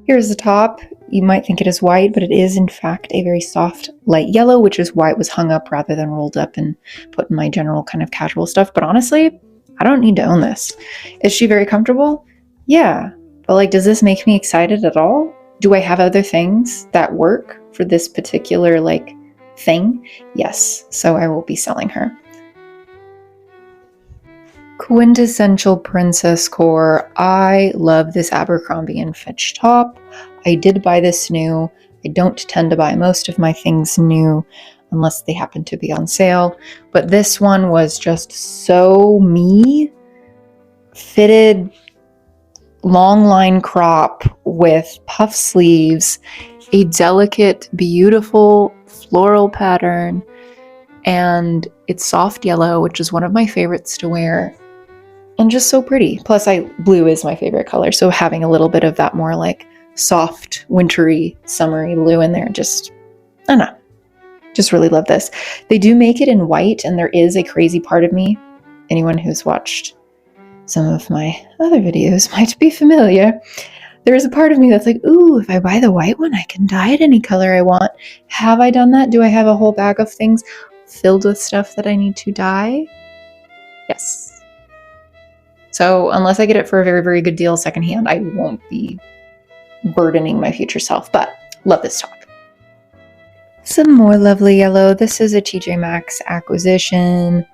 Here's the top. You might think it is white, but it is in fact a very soft light yellow, which is why it was hung up rather than rolled up and put in my general kind of casual stuff. But honestly, I don't need to own this. Is she very comfortable? Yeah. But like, does this make me excited at all? Do I have other things that work for this particular like thing? Yes. So I will be selling her. Quintessential princess core. I love this Abercrombie & Fitch top. I did buy this new. I don't tend to buy most of my things new unless they happen to be on sale. But this one was just so me. Fitted long line crop with puff sleeves, a delicate, beautiful floral pattern, and it's soft yellow, which is one of my favorites to wear. And just so pretty. Plus, blue is my favorite color, so having a little bit of that more like soft, wintry, summery blue in there, just, I don't know, just really love this. They do make it in white, and there is a crazy part of me. Anyone who's watched some of my other videos might be familiar. There is a part of me that's like, ooh, if I buy the white one, I can dye it any color I want. Have I done that? Do I have a whole bag of things filled with stuff that I need to dye? Yes. So unless I get it for a very, very good deal secondhand, I won't be burdening my future self, but love this top. Some more lovely yellow. This is a TJ Maxx acquisition.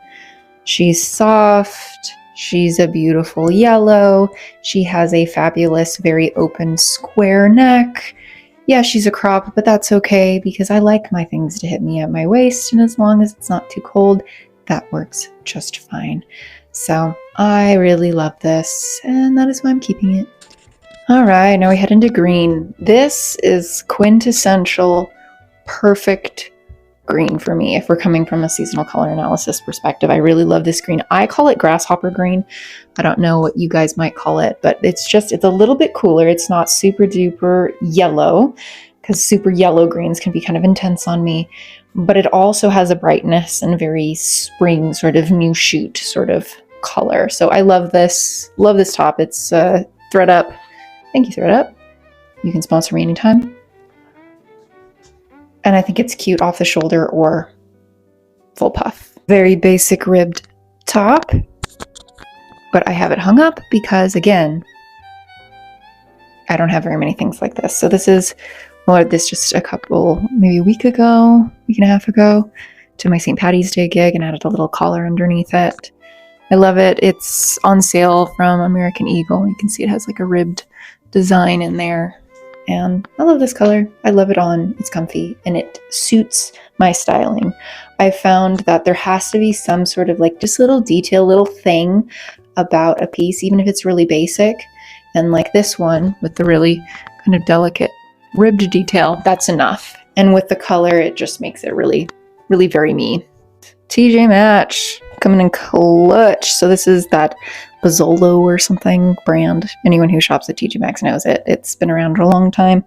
She's soft. She's a beautiful yellow. She has a fabulous, very open square neck. Yeah, she's a crop, but that's okay because I like my things to hit me at my waist, and as long as it's not too cold, that works just fine. So I really love this, and that is why I'm keeping it. All right, now we head into green. This is quintessential, perfect green for me. If we're coming from a seasonal color analysis perspective, I really love this green. I call it grasshopper green. I don't know what you guys might call it, but it's a little bit cooler. It's not super duper yellow, because super yellow greens can be kind of intense on me, but it also has a brightness and very spring sort of new shoot sort of color. So I love this top. It's Thread Up. Thank you, Thread Up. You can sponsor me anytime. And I think it's cute off the shoulder or full puff. Very basic ribbed top, but I have it hung up because, again, I don't have very many things like this. So this is, well, this just maybe a week and a half ago, to my St. Patty's Day gig, and added a little collar underneath it. I love it. It's on sale from American Eagle. You can see it has like a ribbed design in there. And I love this color. I love it on. It's comfy and it suits my styling. I found that there has to be some sort of like just little detail, little thing about a piece, even if it's really basic. And like this one with the really kind of delicate ribbed detail, that's enough. And with the color, it just makes it really, really very me. TJ Match coming in clutch. So this is that Bazzolo or something brand. Anyone who shops at TJ Maxx knows it. It's been around for a long time.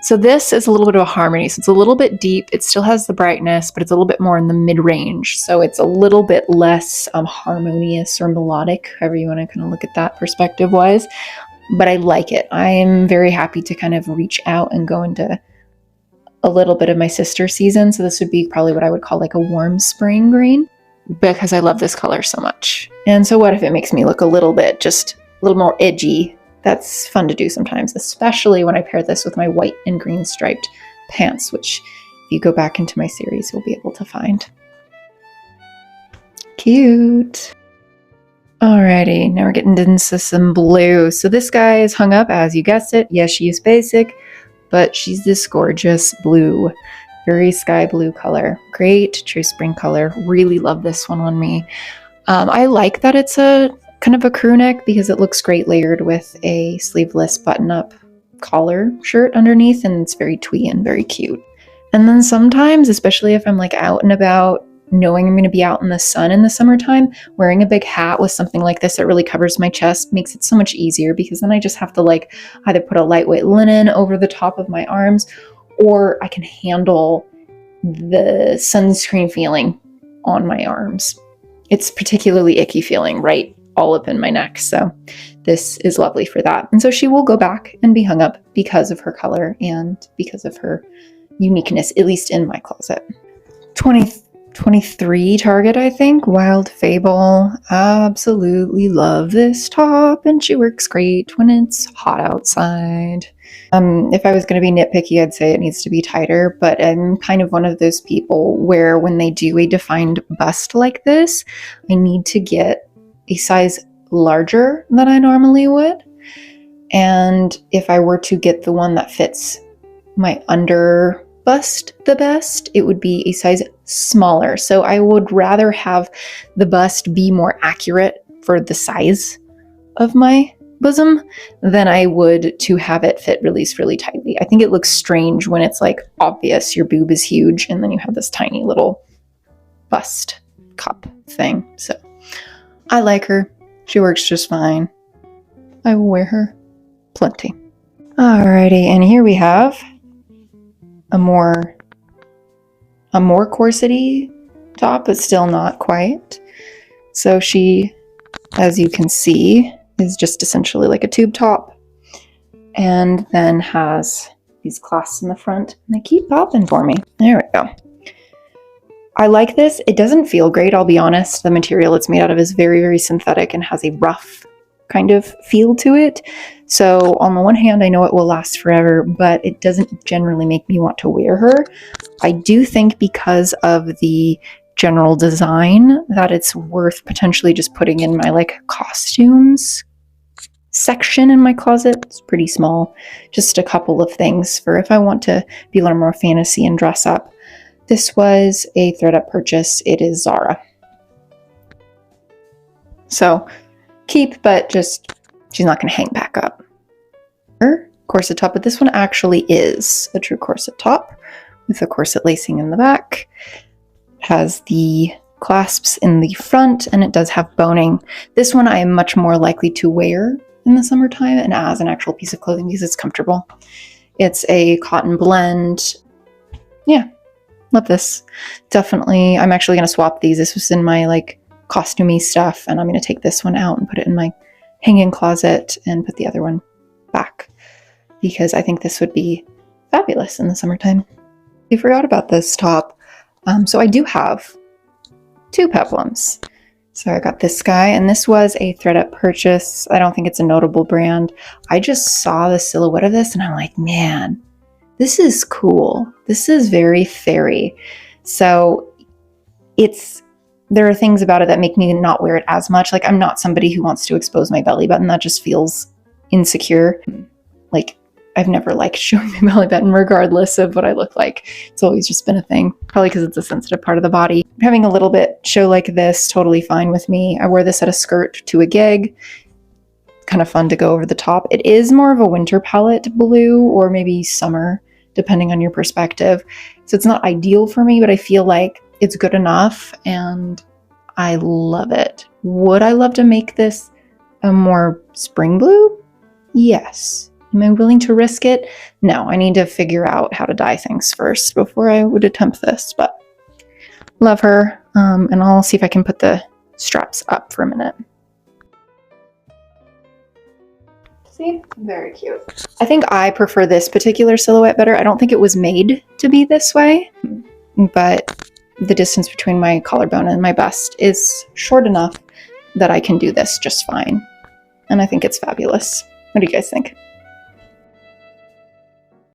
So this is a little bit of a harmony. So it's a little bit deep. It still has the brightness, but it's a little bit more in the mid-range. So it's a little bit less harmonious or melodic, however you want to kind of look at that perspective-wise. But I like it. I'm very happy to kind of reach out and go into a little bit of my sister season. So this would be probably what I would call like a warm spring green, because I love this color so much. And so what if it makes me look a little bit, just a little more edgy? That's fun to do sometimes, especially when I pair this with my white and green striped pants, which if you go back into my series, you'll be able to find. Cute. Alrighty, now we're getting into some blue. So this guy is hung up, as you guessed it. Yes, she is basic, but she's this gorgeous blue, very sky blue color. Great true spring color. Really love this one on me. I like that it's a kind of a crew neck because it looks great layered with a sleeveless button-up collar shirt underneath, and it's very twee and very cute. And then sometimes, especially if I'm like out and about, knowing I'm going to be out in the sun in the summertime, wearing a big hat with something like this that really covers my chest makes it so much easier, because then I just have to like either put a lightweight linen over the top of my arms, or I can handle the sunscreen feeling on my arms. It's particularly icky feeling right all up in my neck. So this is lovely for that. And so she will go back and be hung up because of her color and because of her uniqueness, at least in my closet. 23 Target, I think. Wild Fable. Absolutely love this top, and she works great when it's hot outside. If I was going to be nitpicky, I'd say it needs to be tighter, but I'm kind of one of those people where when they do a defined bust like this, I need to get a size larger than I normally would. And if I were to get the one that fits my under bust the best, it would be a size smaller. So I would rather have the bust be more accurate for the size of my bosom than I would to have it fit really tightly. I think it looks strange when it's like obvious your boob is huge and then you have this tiny little bust cup thing. So I like her. She works just fine. I will wear her plenty. Alrighty, and here we have a more corsety top, but still not quite. So she, as you can see, is just essentially like a tube top, and then has these clasps in the front, and they keep popping for me. There we go. I like this. It doesn't feel great, I'll be honest. The material it's made out of is very synthetic and has a rough kind of feel to it. So on the one hand, I know it will last forever, but it doesn't generally make me want to wear her. I do think because of the general design that it's worth potentially just putting in my like costumes section in my closet. It's pretty small. Just a couple of things for if I want to be a little more fantasy and dress up. This was a thread-up purchase. It is Zara. So keep, but just she's not going to hang back up. Her corset top, but this one actually is a true corset top with a corset lacing in the back. It has the clasps in the front, and it does have boning. This one I am much more likely to wear in the summertime and as an actual piece of clothing because it's comfortable. It's a cotton blend. Yeah, love this. Definitely, I'm actually going to swap these. This was in my like costumey stuff, and I'm going to take this one out and put it in my hanging closet and put the other one back because I think this would be fabulous in the summertime. I forgot about this top. So I do have two peplums. So I got this guy, and this was a thread-up purchase. I don't think it's a notable brand. I just saw the silhouette of this and I'm like, man, this is cool. This is very fairy. So there are things about it that make me not wear it as much. Like I'm not somebody who wants to expose my belly button. That just feels insecure. Like I've never liked showing my belly button regardless of what I look like. It's always just been a thing, probably because it's a sensitive part of the body. Having a little bit show like this, totally fine with me. I wear this at a skirt to a gig. Kind of fun to go over the top. It is more of a winter palette blue or maybe summer, depending on your perspective. So it's not ideal for me, but I feel like it's good enough and I love it. Would I love to make this a more spring blue? Yes. Am I willing to risk it? No, I need to figure out how to dye things first before I would attempt this, but love her. And I'll see if I can put the straps up for a minute. See? Very cute. I think I prefer this particular silhouette better. I don't think it was made to be this way, but the distance between my collarbone and my bust is short enough that I can do this just fine. And I think it's fabulous. What do you guys think?